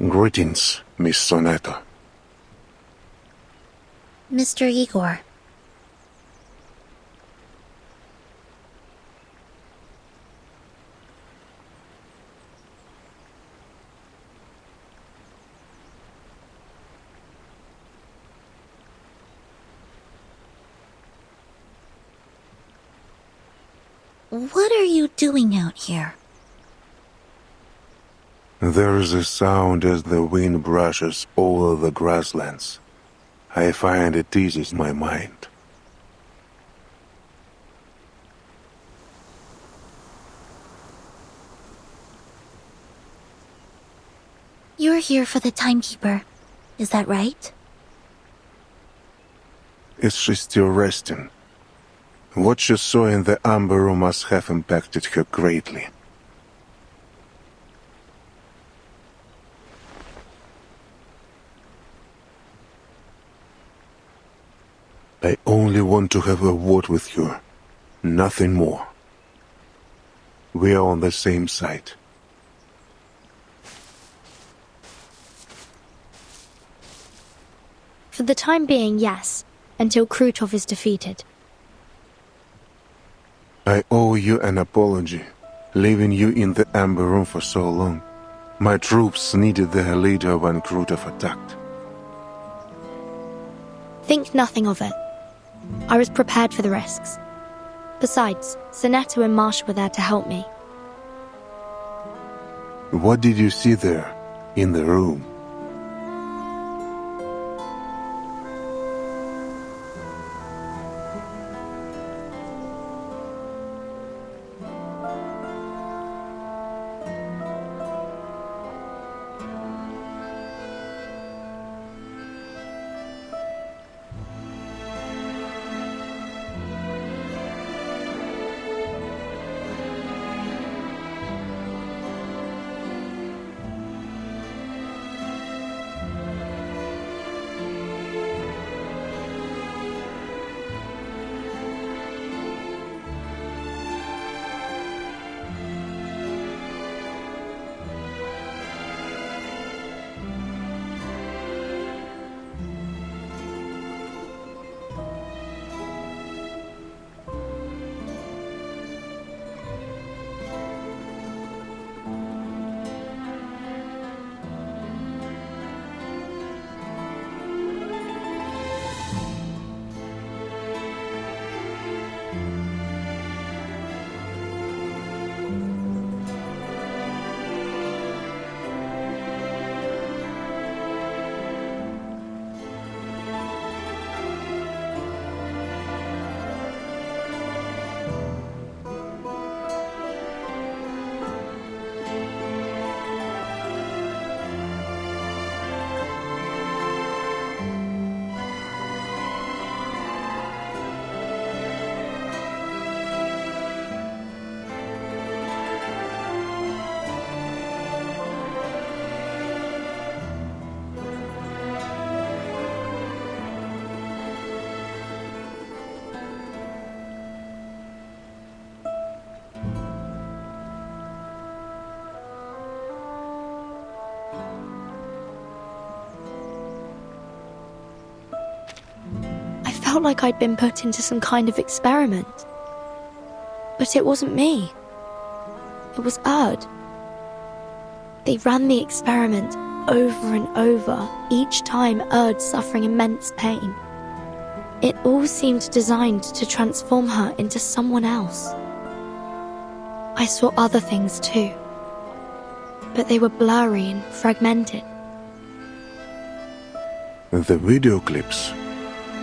Greetings, Miss Sonata. Mr. Igor. What are you doing out here? There is a sound as the wind brushes over the grasslands. I find it eases my mind. You're here for the timekeeper, is that right? Is she still resting? What she saw in the amber room must have impacted her greatly. I only want to have a word with you, nothing more. We are on the same side. For the time being, yes, until Krutov is defeated. I owe you an apology, leaving you in the amber room for so long. My troops needed their leader when Krutov attacked. Think nothing of it. I was prepared for the risks. Besides, Sonata and Masha were there to help me. What did you see there, in the room? I felt like I'd been put into some kind of experiment. But it wasn't me. It was Erd. They ran the experiment over and over, each time Erd suffering immense pain. It all seemed designed to transform her into someone else. I saw other things too, but they were blurry and fragmented. The video clips.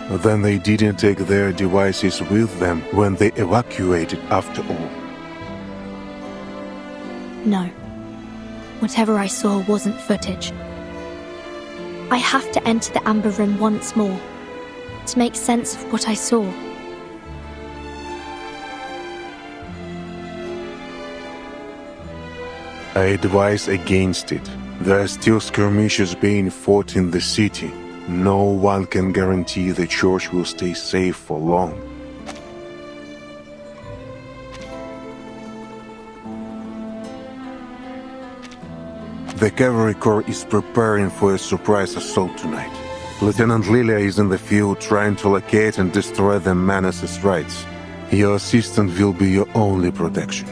Then they didn't take their devices with them when they evacuated after all. No. Whatever I saw wasn't footage. I have to enter the Amber Room once more, to make sense of what I saw. I advise against it. There are still skirmishes being fought in the city. No one can guarantee the church will stay safe for long. The Cavalry Corps is preparing for a surprise assault tonight. Lieutenant Lilia is in the field trying to locate and destroy the Manus' rights. Your assistant will be your only protection.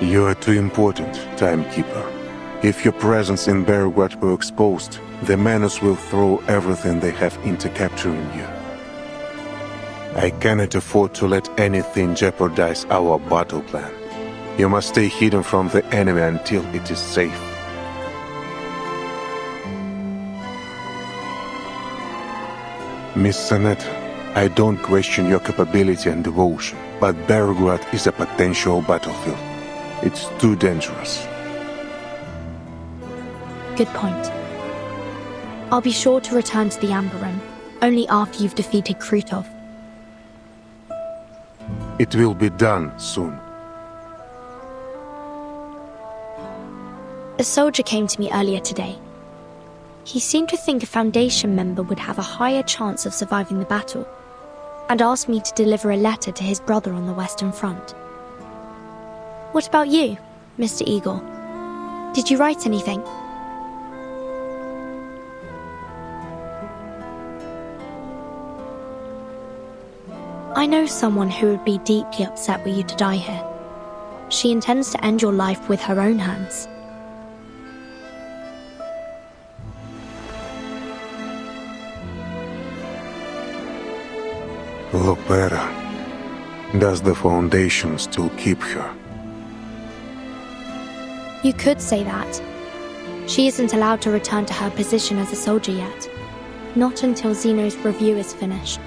You are too important, Timekeeper. If your presence in Bearguard were exposed, the Manus will throw everything they have into capturing you. I cannot afford to let anything jeopardize our battle plan. You must stay hidden from the enemy until it is safe. Miss Sonetta, I don't question your capability and devotion, but Bearguard is a potential battlefield. It's too dangerous. Good point. I'll be sure to return to the Amber Room, only after you've defeated Krutov. It will be done soon. A soldier came to me earlier today. He seemed to think a Foundation member would have a higher chance of surviving the battle, and asked me to deliver a letter to his brother on the Western Front. What about you, Mr. Igor? Did you write anything? I know someone who would be deeply upset were you to die here. She intends to end your life with her own hands. Lopera. Does the Foundation still keep her? You could say that. She isn't allowed to return to her position as a soldier yet. Not until Zeno's review is finished.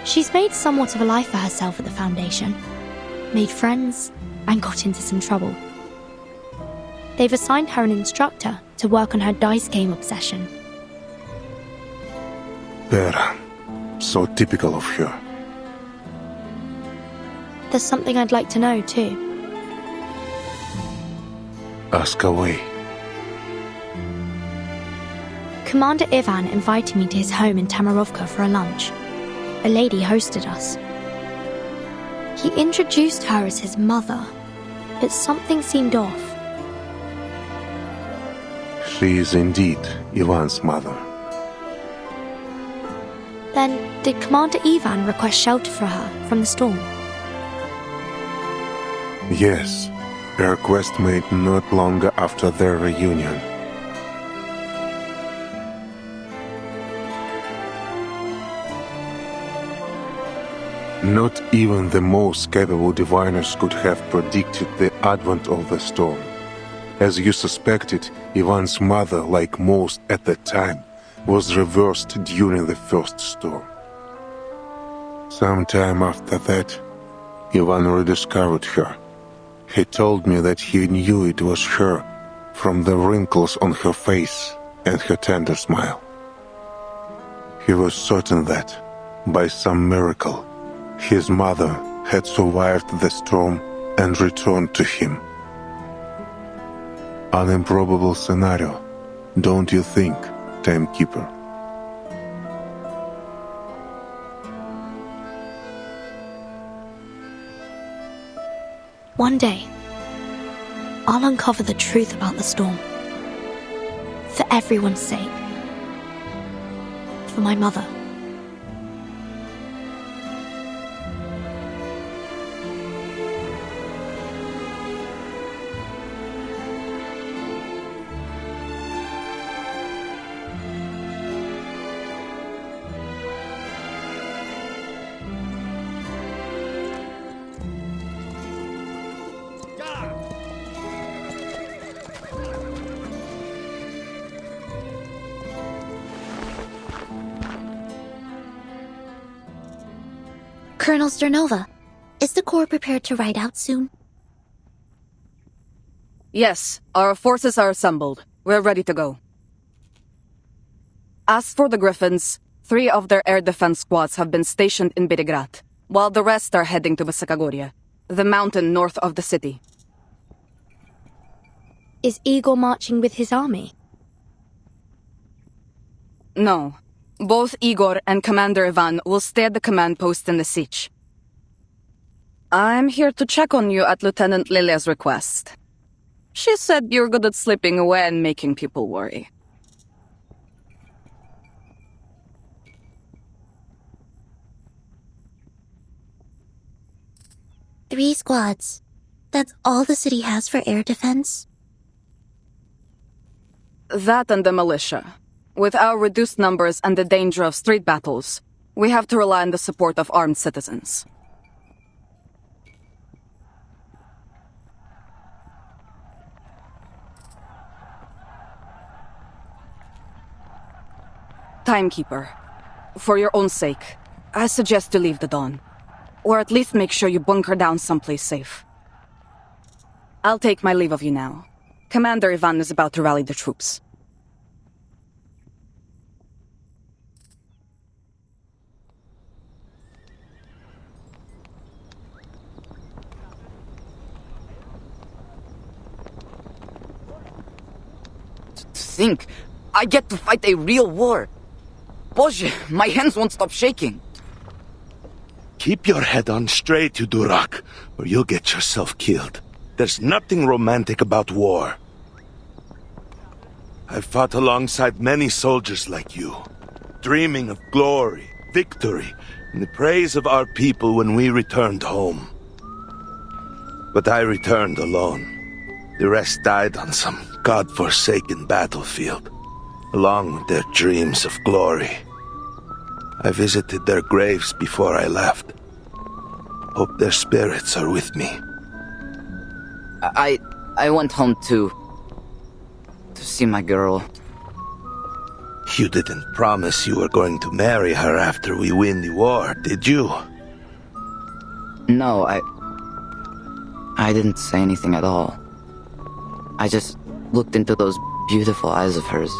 She's made somewhat of a life for herself at the Foundation. Made friends, and got into some trouble. They've assigned her an instructor to work on her dice game obsession. Vera. So typical of her. There's something I'd like to know, too. Ask away. Commander Ivan invited me to his home in Tamarovka for a lunch. A lady hosted us. He introduced her as his mother, but something seemed off. She is indeed Ivan's mother. Then, did Commander Ivan request shelter for her from the storm? Yes, a request made not long after their reunion. Not even the most capable diviners could have predicted the advent of the storm. As you suspected, Ivan's mother, like most at the time, was reversed during the first storm. Sometime after that, Ivan rediscovered her. He told me that he knew it was her from the wrinkles on her face and her tender smile. He was certain that, by some miracle, his mother had survived the storm and returned to him. An improbable scenario, don't you think, Timekeeper? One day, I'll uncover the truth about the storm. For everyone's sake. For my mother. Colonel Sternova, is the Corps prepared to ride out soon? Yes, our forces are assembled. We're ready to go. As for the Griffins, 3 of their air defense squads have been stationed in Berigrad, while the rest are heading to Vysokogorye, the mountain north of the city. Is Igor marching with his army? No. Both Igor and Commander Ivan will stay at the command post in the siege. I'm here to check on you at Lieutenant Lilia's request. She said you're good at slipping away and making people worry. Three squads. That's all the city has for air defense? That and the militia. With our reduced numbers and the danger of street battles, we have to rely on the support of armed citizens. Timekeeper, for your own sake, I suggest you leave the Dawn. Or at least make sure you bunker down someplace safe. I'll take my leave of you now. Commander Ivan is about to rally the troops. To think, I get to fight a real war. Boże, my hands won't stop shaking. Keep your head on straight, you Durak, or you'll get yourself killed. There's nothing romantic about war. I've fought alongside many soldiers like you, dreaming of glory, victory, and the praise of our people when we returned home. But I returned alone. The rest died on some god-forsaken battlefield, along with their dreams of glory. I visited their graves before I left. Hope their spirits are with me. I went home to see my girl. You didn't promise you were going to marry her after we win the war, did you? No, I didn't say anything at all. I just looked into those beautiful eyes of hers.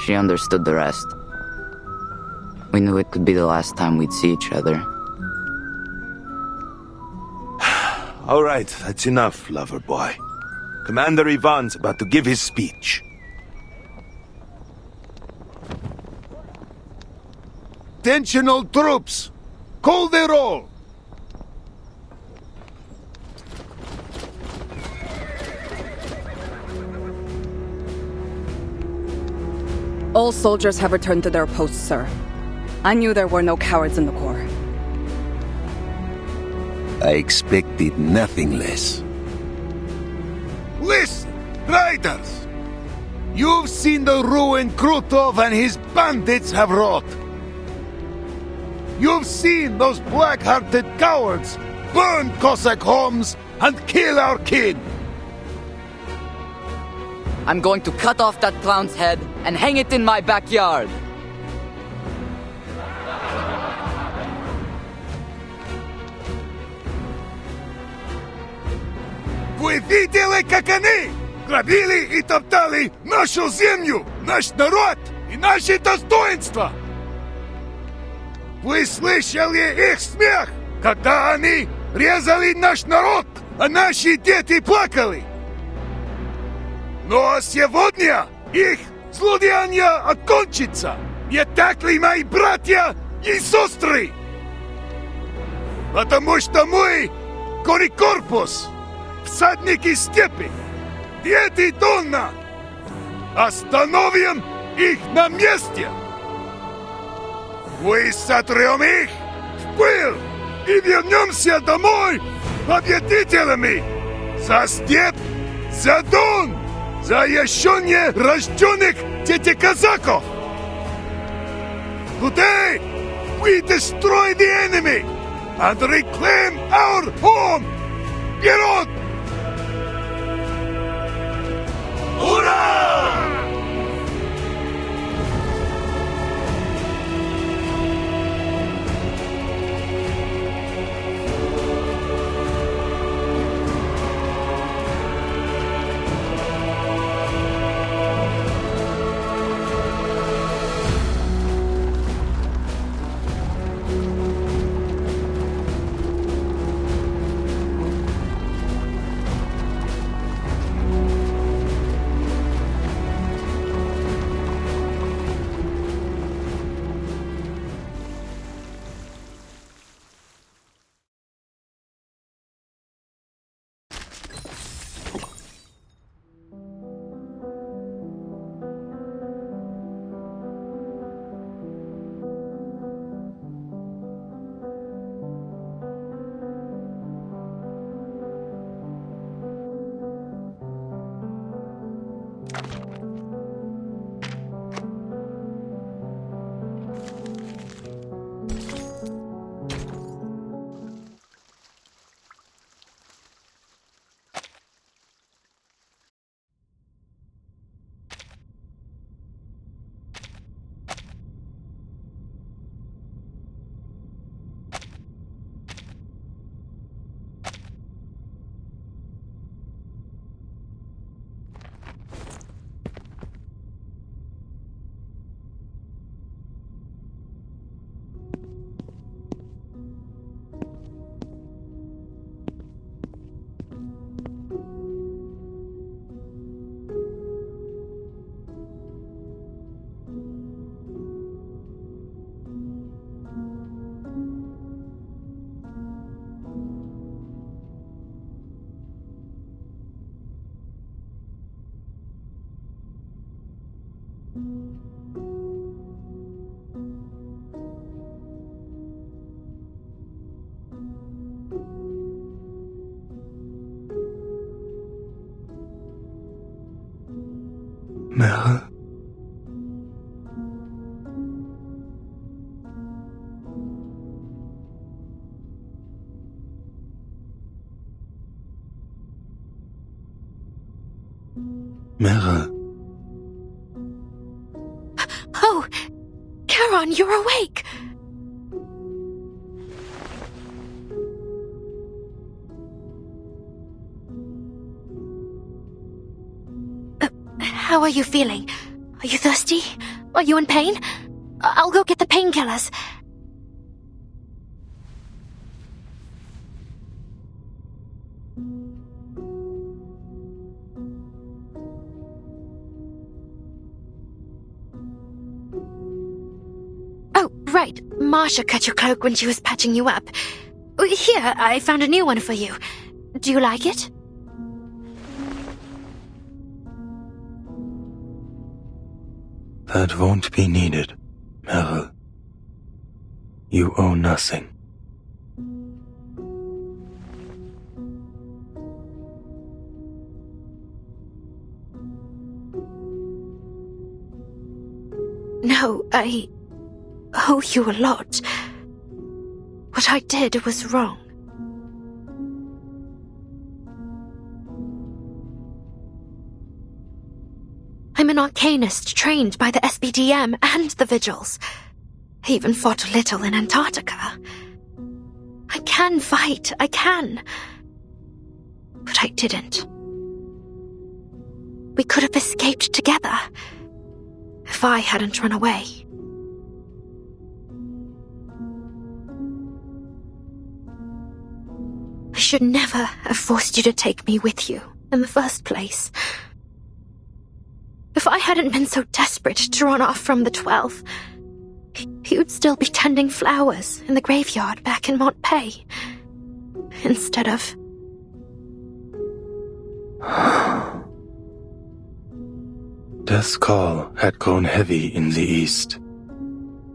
She understood the rest. We knew it could be the last time we'd see each other. All right, that's enough, lover boy. Commander Ivan's about to give his speech. Attention all troops! Call the roll! All soldiers have returned to their posts, sir. I knew there were no cowards in the Corps. I expected nothing less. Listen, riders! You've seen the ruin Krutov and his bandits have wrought. You've seen those black-hearted cowards burn Cossack homes and kill our kin. I'm going to cut off that clown's head and hang it in my backyard. Вы видели, как они грабили и топтали нашу землю, наш народ и наши достоинства? Вы слышали их смех, когда они резали наш народ, а наши дети плакали? Но сегодня их злодеяние окончится. Не так ли, мои братья и сестры? Потому что мы, Корикорпус, всадники степи, дети Дона, остановим их на месте. Мы сотрем их в пыль и вернемся домой победителями за степь, за Дон, за еще не рожденных детей казаков. Today, we destroy the enemy and reclaim our home. Вперед! Ура! Mera, Oh, Charon, you're awake! How are you feeling? Are you thirsty? Are you in pain? I'll go get the painkillers. Oh, right. Marsha cut your cloak when she was patching you up. Here, I found a new one for you. Do you like it? that won't be needed, Meryl. You owe nothing. No, I owe you a lot. What I did was wrong. I'm an arcanist trained by the SBDM and the Vigils. I even fought a little in Antarctica. I can fight, I can. But I didn't. We could have escaped together if I hadn't run away. I should never have forced you to take me with you in the first place. If I hadn't been so desperate to run off from the 12, you'd still be tending flowers in the graveyard back in Montpay, instead of... Death's call had grown heavy in the east.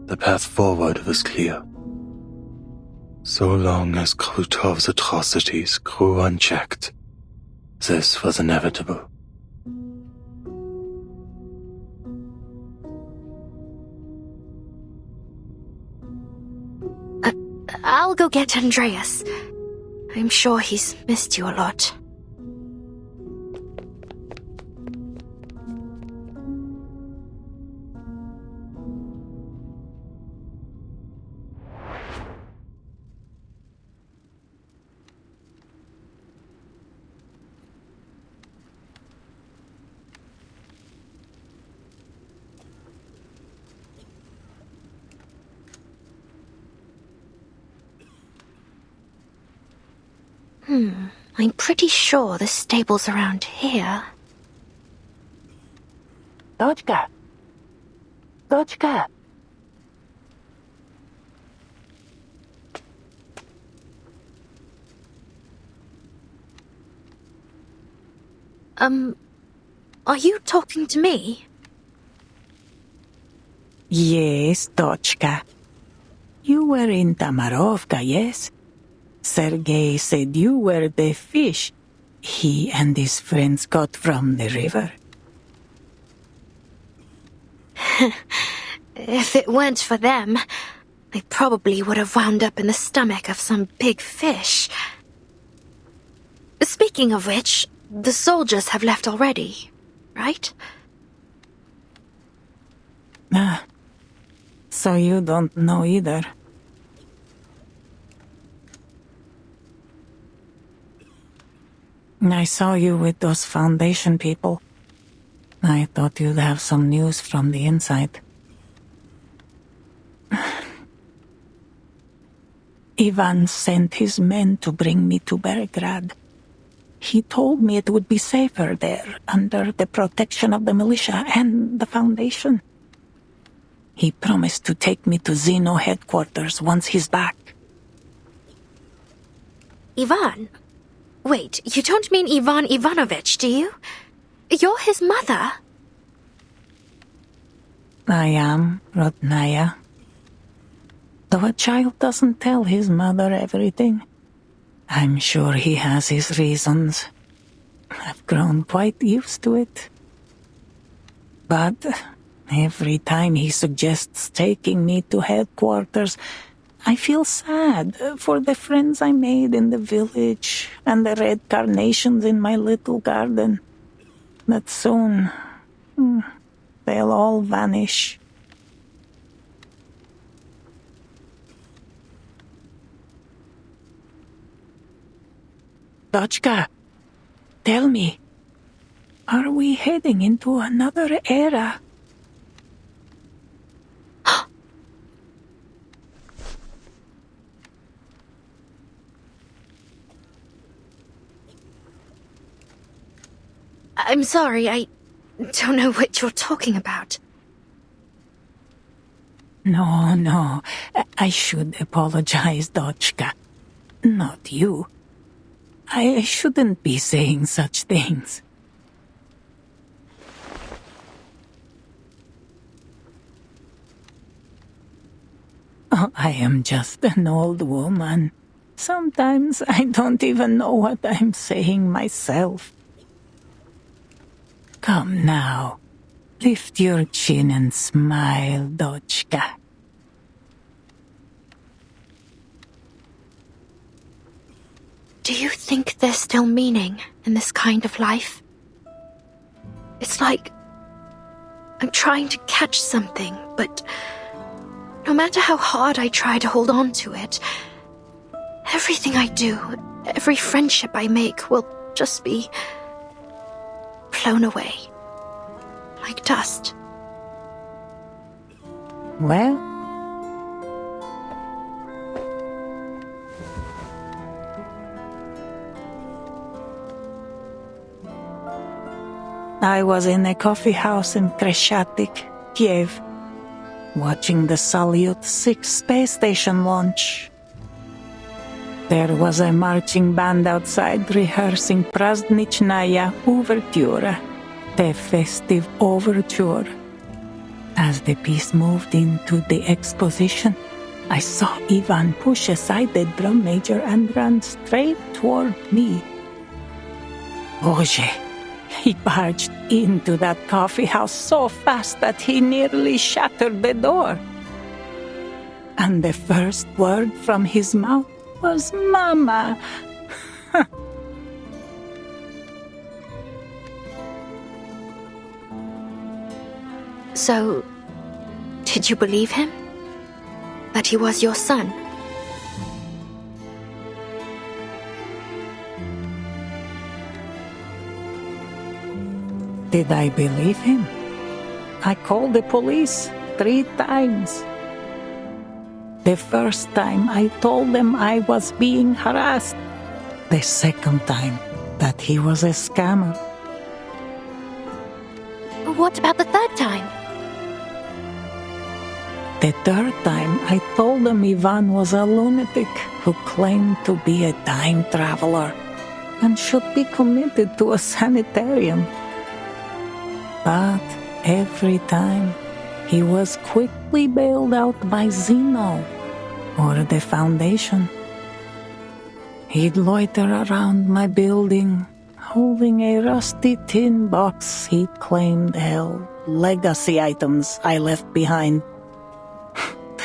The path forward was clear. So long as Krutov's atrocities grew unchecked, this was inevitable. I'll go get Andreas. I'm sure he's missed you a lot. I'm pretty sure the stable's around here. Дочка! Дочка! Are you talking to me? Yes, дочка. You were in Tamarovka, yes? Sergei said you were the fish he and his friends got from the river. If it weren't for them, I probably would have wound up in the stomach of some big fish. Speaking of which, the soldiers have left already, right? Ah, so you don't know either. I saw you with those Foundation people. I thought you'd have some news from the inside. Ivan sent his men to bring me to Belgrade. He told me it would be safer there, under the protection of the militia and the Foundation. He promised to take me to Zeno headquarters once he's back. Ivan? Wait, you don't mean Ivan Ivanovich, do you? You're his mother. I am, Rodnaya. Though a child doesn't tell his mother everything, I'm sure he has his reasons. I've grown quite used to it. But every time he suggests taking me to headquarters, I feel sad for the friends I made in the village and the red carnations in my little garden. that soon they'll all vanish. Dotchka, tell me, are we heading into another era? I'm sorry, I don't know what you're talking about. No, I should apologize, Dotchka. Not you. I shouldn't be saying such things. Oh, I am just an old woman. Sometimes I don't even know what I'm saying myself. Come now, lift your chin and smile, Dotchka. Do you think there's still meaning in this kind of life? It's like I'm trying to catch something, but no matter how hard I try to hold on to it, everything I do, every friendship I make will just be blown away, like dust. Well, I was in a coffee house in Kreshatik, Kiev, watching the Salyut 6 space station launch. There was a marching band outside rehearsing Prazdnichnaya Overture, the festive overture. As the piece moved into the exposition, I saw Ivan push aside the drum major and run straight toward me. Boże, he barged into that coffee house so fast that he nearly shattered the door. And the first word from his mouth was Mama. So, did you believe him? That he was your son? Did I believe him? I called the police 3 times. The first time I told them I was being harassed. The second time that he was a scammer. What about the third time? The third time I told them Ivan was a lunatic who claimed to be a time traveler and should be committed to a sanitarium. But every time he was quickly bailed out by Zeno or the Foundation. He'd loiter around my building, holding a rusty tin box he claimed held legacy items I left behind.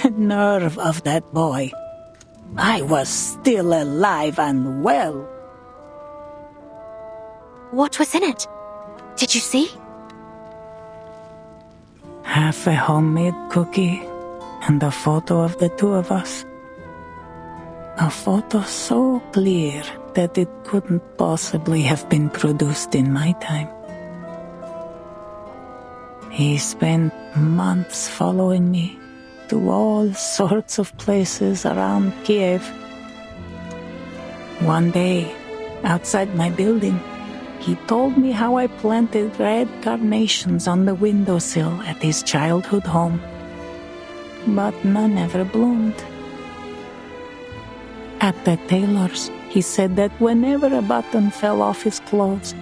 The nerve of that boy. I was still alive and well. What was in it? Did you see? Half a homemade cookie and a photo of the 2 of us. A photo so clear that it couldn't possibly have been produced in my time. He spent months following me to all sorts of places around Kiev. One day, outside my building, he told me how I planted red carnations on the windowsill at his childhood home. But none ever bloomed. At the tailor's, he said that whenever a button fell off his clothes,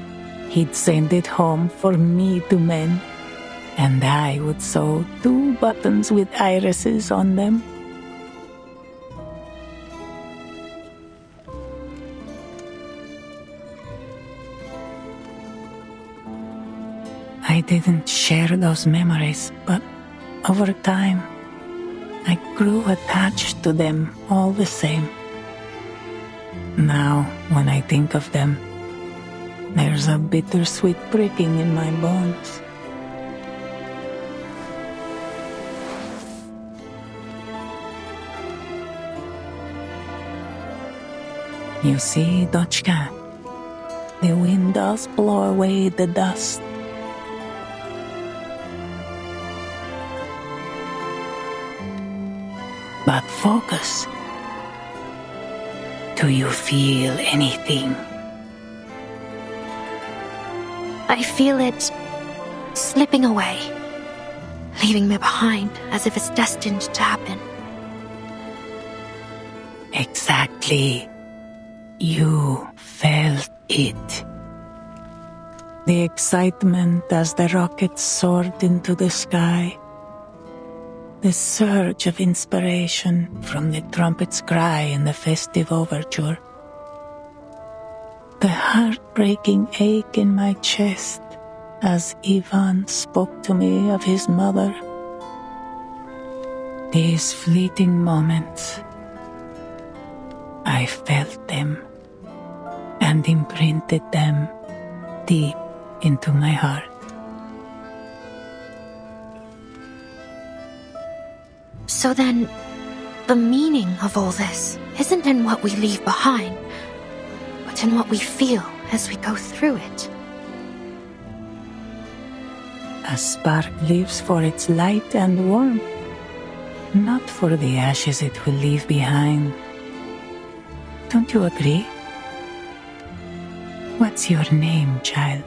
he'd send it home for me to mend, and I would sew 2 buttons with irises on them. I didn't share those memories, but over time, I grew attached to them all the same. Now, when I think of them, There's a bittersweet pricking in my bones. You see, Dochka, the wind does blow away the dust. But focus. Do you feel anything? I feel it slipping away, leaving me behind as if it's destined to happen. Exactly. You felt it. The excitement as the rockets soared into the sky. The surge of inspiration from the trumpet's cry in the festive overture. The heartbreaking ache in my chest as Ivan spoke to me of his mother. These fleeting moments, I felt them and imprinted them deep into my heart. So then, the meaning of all this isn't in what we leave behind, but in what we feel as we go through it. A spark lives for its light and warmth, not for the ashes it will leave behind. Don't you agree? What's your name, child?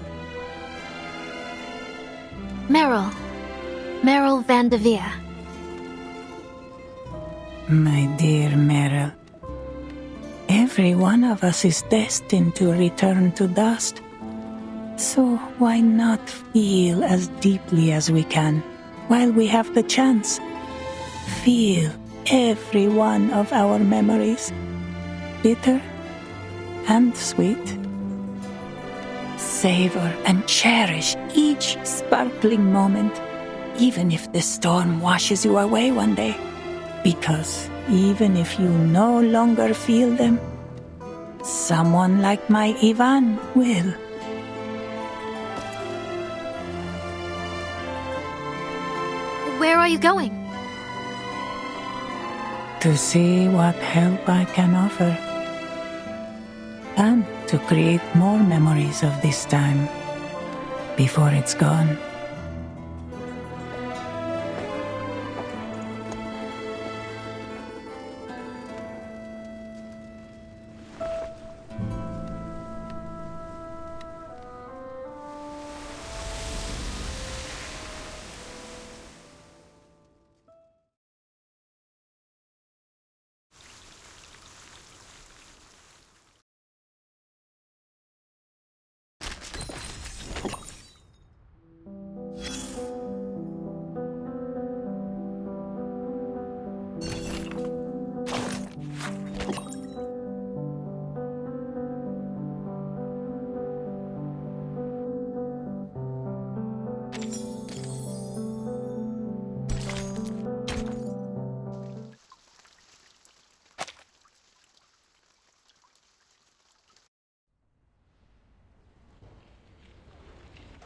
Meryl. Meryl Van de Veer. My dear Meryl, every one of us is destined to return to dust. So why not feel as deeply as we can while we have the chance? Feel every one of our memories, bitter and sweet. Savor and cherish each sparkling moment, even if the storm washes you away one day. Because even if you no longer feel them, someone like my Ivan will. Where are you going? To see what help I can offer. And to create more memories of this time before it's gone.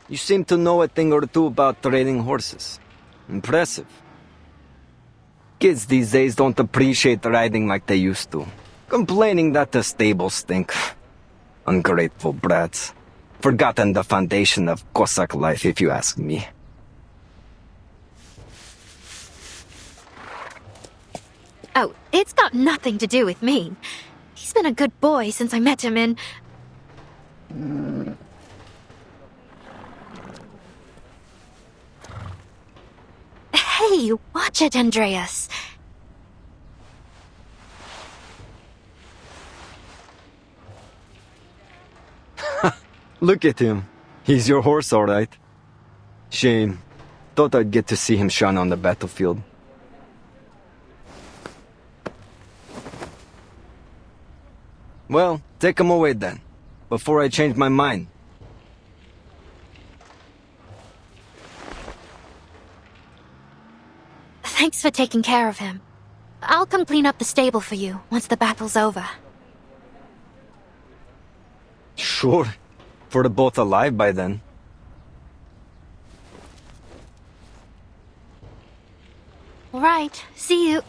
You seem to know a thing or two about trading horses. Impressive. Kids these days don't appreciate riding like they used to. Complaining that the stables stink. Ungrateful brats. Forgotten the foundation of Cossack life, if you ask me. Oh, it's got nothing to do with me. He's been a good boy since I met him in... Hey, watch it, Andreas. Look at him. He's your horse, all right. Shame. Thought I'd get to see him shine on the battlefield. Well, take him away then, before I change my mind. Thanks for taking care of him. I'll come clean up the stable for you once the battle's over. Sure. If we're both alive by then. All right, see you.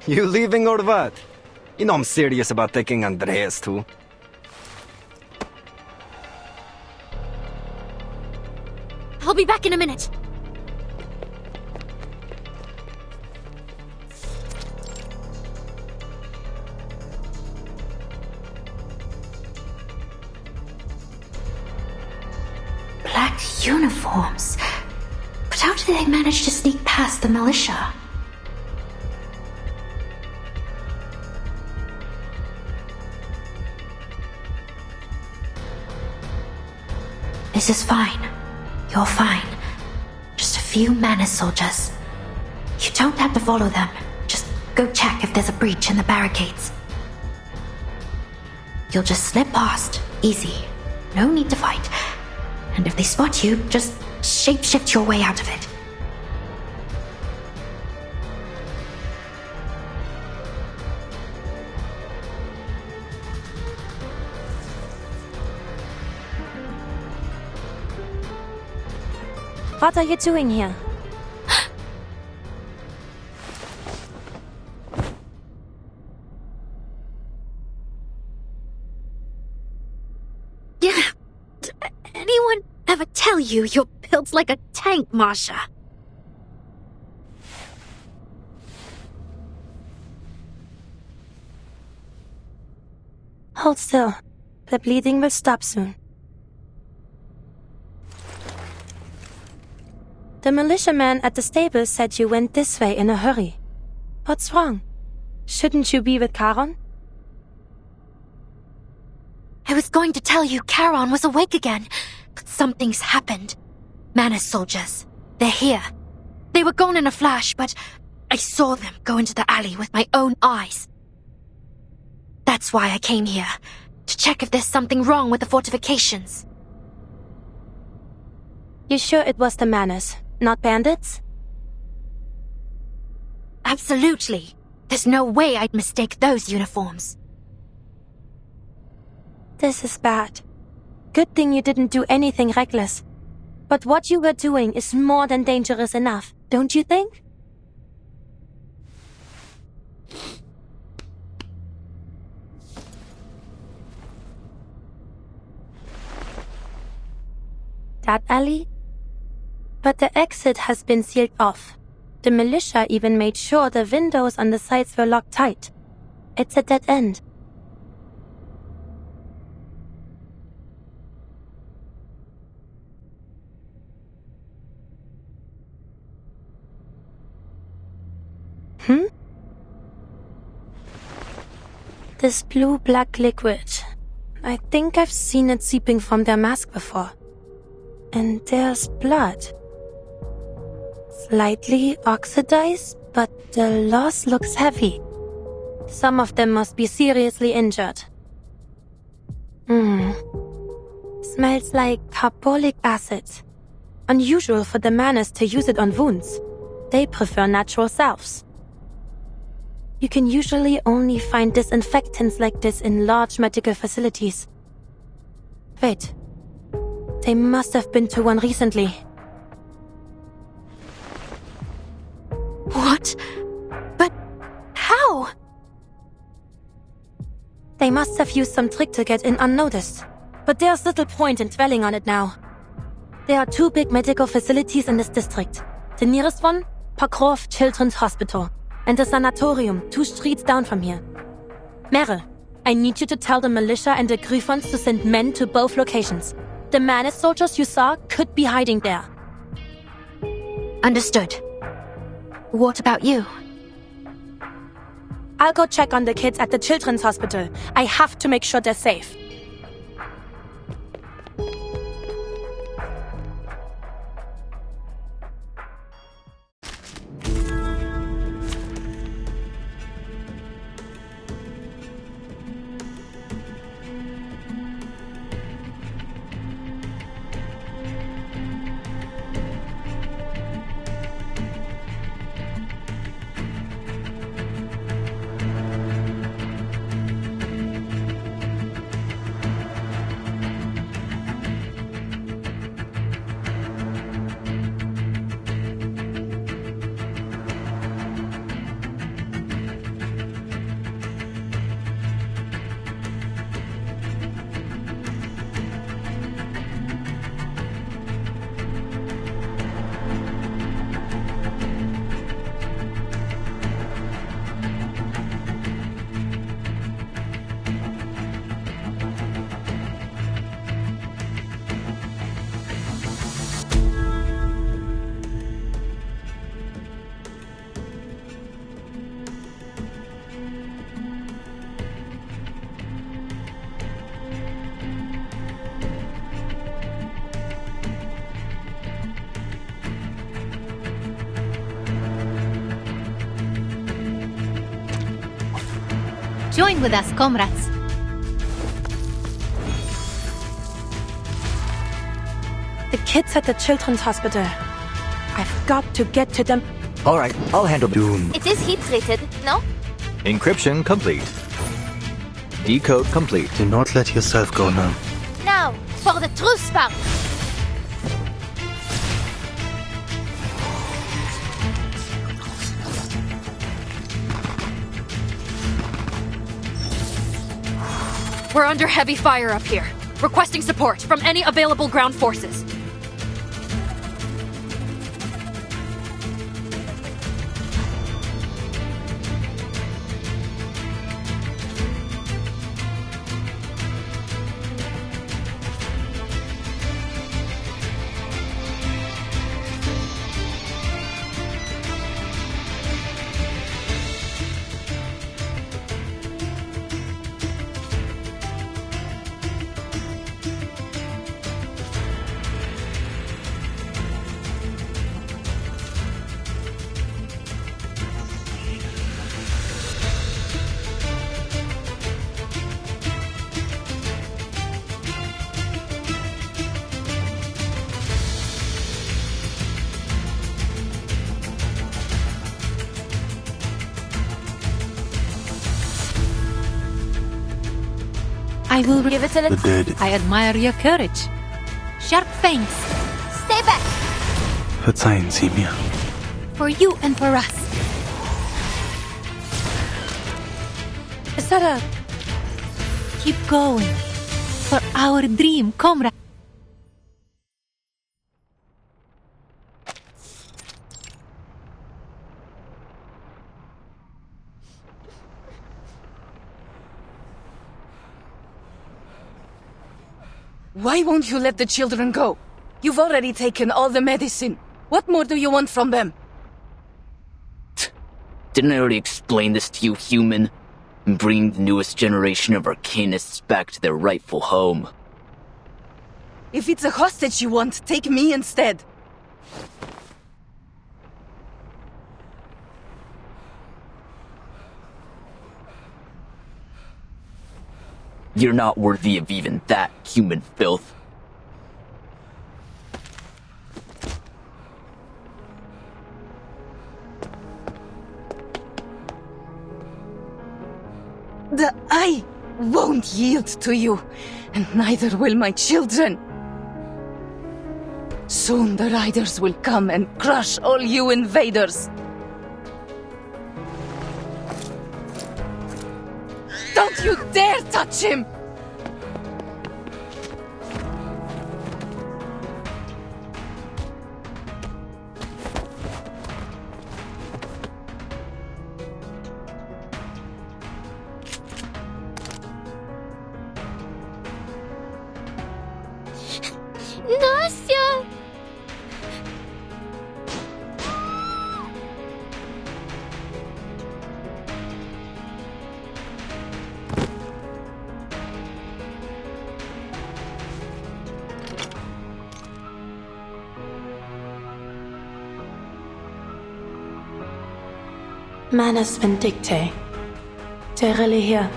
You leaving or what? You know I'm serious about taking Andreas too. I'll be back in a minute. Black uniforms. But how did they manage to sneak past the militia? This is fine. You're fine. Just a few Manus soldiers. You don't have to follow them. Just go check if there's a breach in the barricades. You'll just slip past. Easy. No need to fight. And if they spot you, just shapeshift your way out of it. What are you doing here? Yeah. Did anyone ever tell you you're built like a tank, Masha? Hold still. The bleeding will stop soon. The militiaman at the stable said you went this way in a hurry. What's wrong? Shouldn't you be with Charon? I was going to tell you Charon was awake again, but something's happened. Manus soldiers. They're here. They were gone in a flash, but I saw them go into the alley with my own eyes. That's why I came here, to check if there's something wrong with the fortifications. You sure it was the Manus, not bandits? Absolutely. There's no way I'd mistake those uniforms. This is bad. Good thing you didn't do anything reckless. But what you were doing is more than dangerous enough, don't you think? That alley? But the exit has been sealed off. The militia even made sure the windows on the sides were locked tight. It's a dead end. This blue-black liquid. I think I've seen it seeping from their mask before. And there's blood. Slightly oxidized, but the loss looks heavy. Some of them must be seriously injured. Smells like carbolic acid. Unusual for the Manus to use it on wounds. They prefer natural salves. You can usually only find disinfectants like this in large medical facilities. Wait. They must have been to one recently. What? But how? They must have used some trick to get in unnoticed. But there's little point in dwelling on it now. There are 2 big medical facilities in this district. The nearest one, Pokrov Children's Hospital, and the sanatorium 2 streets down from here. Meryl, I need you to tell the militia and the Griffons to send men to both locations. The Manus soldiers you saw could be hiding there. Understood. What about you? I'll go check on the kids at the children's hospital. I have to make sure they're safe. Join with us, comrades. The kids at the children's hospital. I've got to get to them. Alright, I'll handle Doom. It is heat-treated, no? Encryption complete. Decode complete. Do not let yourself go now. Now, for the truth part. We're under heavy fire up here. Requesting support from any available ground forces. I will give it a The dead. I admire your courage. Sharp fangs. Stay back. Verzeihen Sie mir. For you and for us. Sarah, Keep going. For our dream, comrade. Why won't you let the children go? You've already taken all the medicine. What more do you want from them? Didn't I already explain this to you, human? I'm bringing the newest generation of Arcanists back to their rightful home. If it's a hostage you want, take me instead. You're not worthy of even that, human filth. The Eye won't yield to you, and neither will my children. Soon the Riders will come and crush all you invaders. Don't you dare touch him! Настя! Manus Vindictae. They're really here.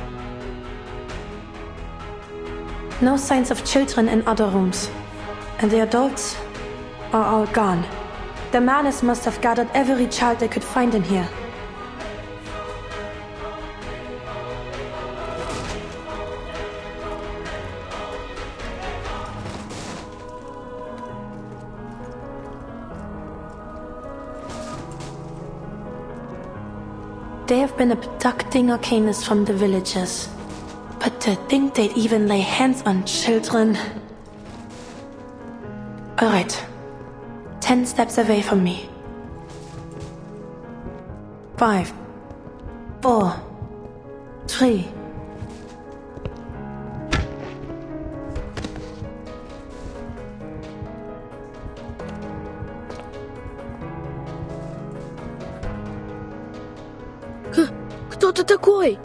No signs of children in other rooms. And the adults are all gone. The Manus must have gathered every child they could find in here. They have been abducting Arcanists from the villages. But to think they'd even lay hands on children... Alright. 10 steps away from me. 5, 4, 3... Кто ты такой?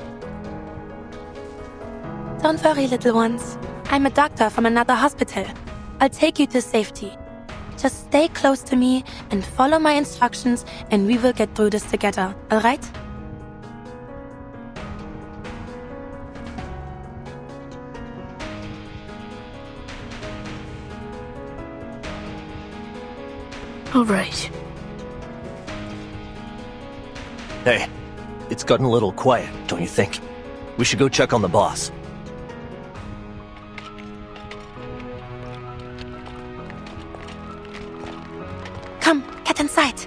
Don't worry, little ones. I'm a doctor from another hospital. I'll take you to safety. Just stay close to me and follow my instructions and we will get through this together, alright? All right. Hey, it's gotten a little quiet, don't you think? We should go check on the boss. Come, get inside.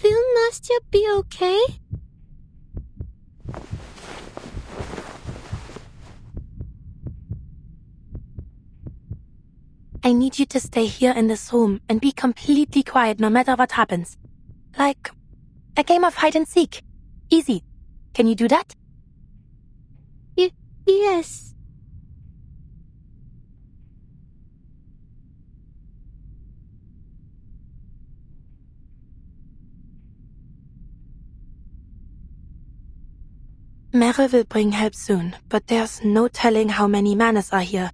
Will Nastya be okay? I need you to stay here in this room and be completely quiet no matter what happens. Like a game of hide and seek. Easy. Can you do that? Yes. Merrill will bring help soon, but there's no telling how many Manas are here.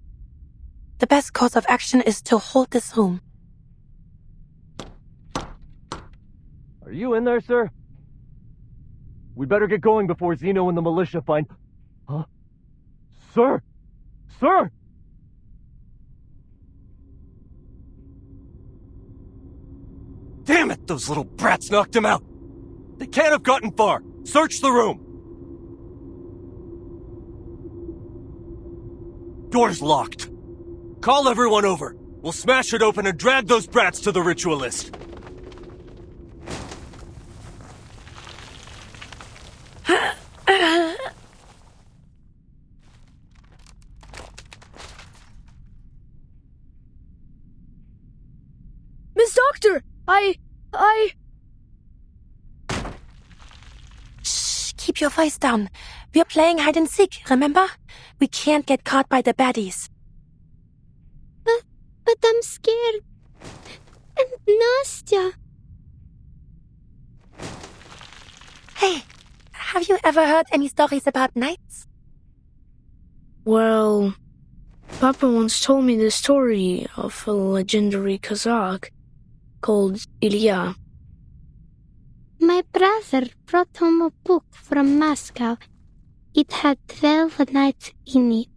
The best course of action is to hold this room. Are you in there, sir? We better get going before Zeno and the militia find... Huh? Sir! Sir! Damn it! Those little brats knocked him out! They can't have gotten far! Search the room! Door's locked. Call everyone over. We'll smash it open and drag those brats to the ritualist. Miss Doctor, Shh, keep your voice down. We're playing hide and seek, remember? We can't get caught by the baddies. But I'm scared. And Nastya. Hey, have you ever heard any stories about knights? Well, Papa once told me the story of a legendary Kazakh called Ilya. My brother brought home a book from Moscow. It had 12 knights in it.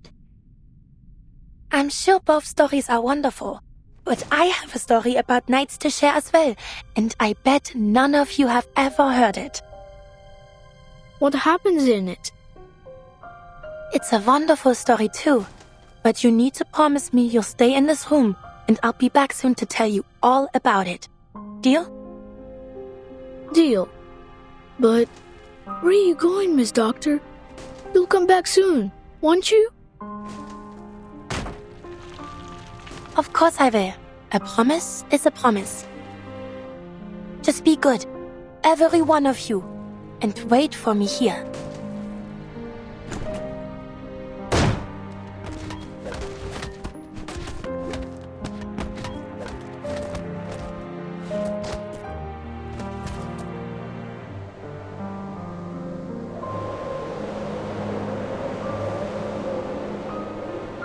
I'm sure both stories are wonderful, but I have a story about knights to share as well, and I bet none of you have ever heard it. What happens in it? It's a wonderful story too, but you need to promise me you'll stay in this room, and I'll be back soon to tell you all about it. Deal? Deal. But where are you going, Miss Doctor? You'll come back soon, won't you? Of course I will. A promise is a promise. Just be good, every one of you, and wait for me here.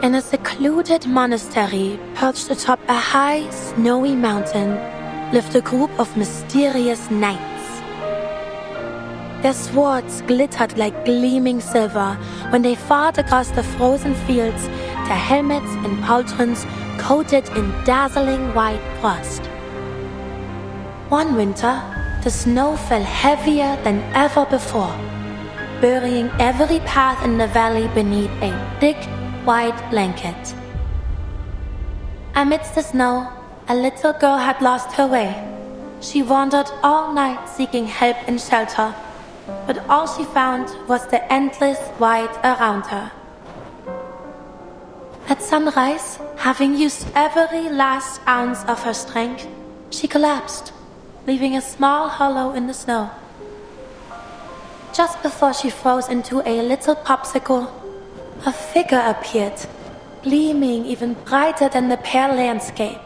In a secluded monastery perched atop a high, snowy mountain lived a group of mysterious knights. Their swords glittered like gleaming silver when they fought across the frozen fields, their helmets and pauldrons coated in dazzling white frost. One winter, the snow fell heavier than ever before, burying every path in the valley beneath a thick, white blanket. Amidst the snow, a little girl had lost her way. She wandered all night seeking help and shelter, but all she found was the endless white around her. At sunrise, having used every last ounce of her strength, she collapsed, leaving a small hollow in the snow. Just before she froze into a little popsicle, a figure appeared, gleaming even brighter than the pale landscape.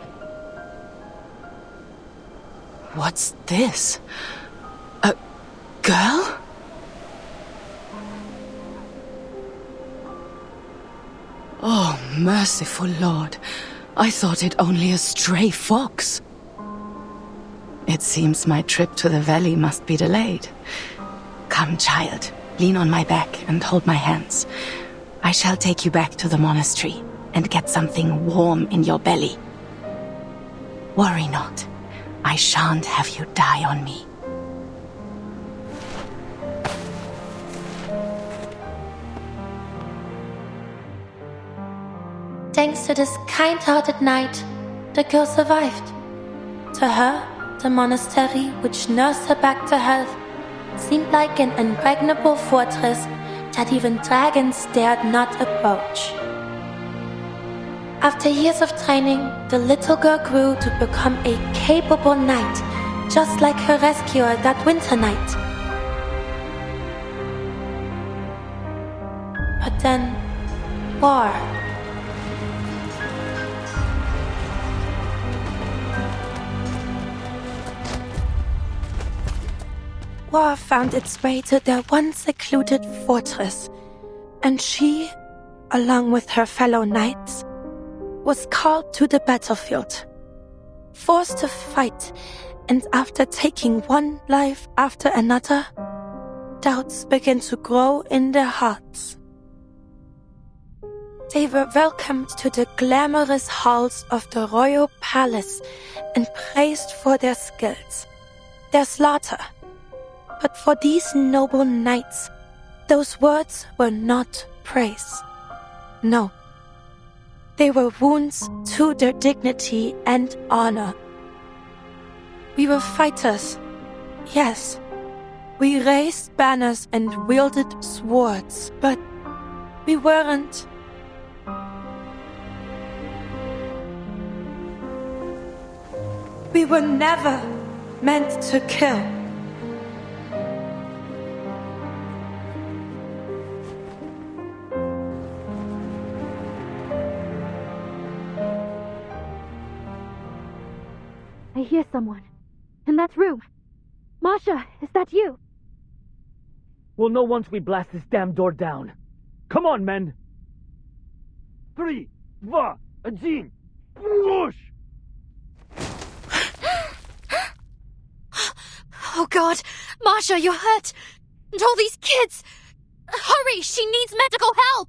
What's this? A girl? Oh, merciful Lord. I thought it only a stray fox. It seems my trip to the valley must be delayed. Come, child, lean on my back and hold my hands. I shall take you back to the monastery and get something warm in your belly. Worry not. I shan't have you die on me. Thanks to this kind-hearted knight, the girl survived. To her, the monastery, which nursed her back to health, seemed like an impregnable fortress that even dragons dared not approach. After years of training, the little girl grew to become a capable knight, just like her rescuer that winter night. But then, war. War found its way to their once secluded fortress, and she, along with her fellow knights, was called to the battlefield. Forced to fight, and after taking one life after another, doubts began to grow in their hearts. They were welcomed to the glamorous halls of the royal palace and praised for their skills, their slaughter. But for these noble knights, those words were not praise. No. They were wounds to their dignity and honor. We were fighters, yes. We raised banners and wielded swords, but we weren't. We were never meant to kill. I hear someone. In that room. Masha, is that you? We'll know once we blast this damn door down. Come on, men! 3, 2, 1, push! Oh God! Masha, you're hurt! And all these kids! Hurry! She needs medical help!